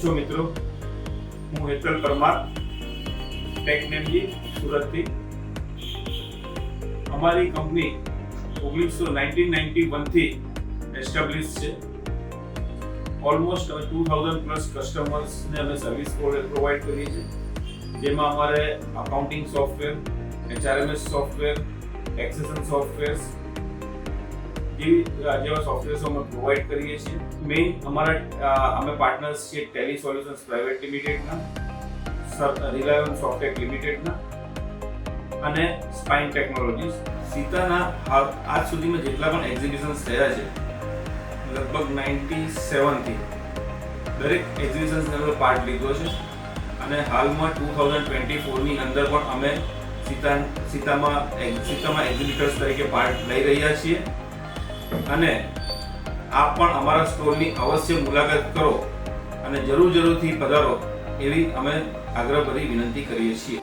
છો મિત્રો? હું હેતલ પરમાર, ટેકનેમજી સુરતથી. અમારી કંપની 1991 થી એસ્ટાબ્લિશ છે. ઓલમોસ્ટ 2000 પ્લસ કસ્ટમર્સને અમે સર્વિસ પ્રોવાઈડ કરીએ છીએ, જેમાં અમારે accounting software, HRMS software, taxation softwares જેવા સોફ્ટવેર્સ અમે પ્રોવાઈડ કરીએ છીએ. મેઇન અમે પાર્ટનર્સ છીએ ટેલી સોલ્યુશન્સ પ્રાઇવેટ લિમિટેડના, રિલાયન્સ સોફ્ટવેર લિમિટેડના અને સ્પાઇન ટેકનોલોજીસ. સીતાના આજ સુધીમાં જેટલા પણ એક્ઝિબિશન્સ થયા છે, લગભગ 97 થી દરેક એક્ઝિબિશન્સને અમે પાર્ટ લીધો છે અને હાલમાં 2024 ની અંદર પણ અમે સીતામાં એક્ઝિબિટર્સ તરીકે પાર્ટ લઈ રહ્યા છીએ. અને આપ પણ અમારા સ્ટોરની અવશ્ય મુલાકાત કરો અને જરૂરથી પધારો એવી અમે આગ્રહભરી વિનંતી કરીએ છીએ.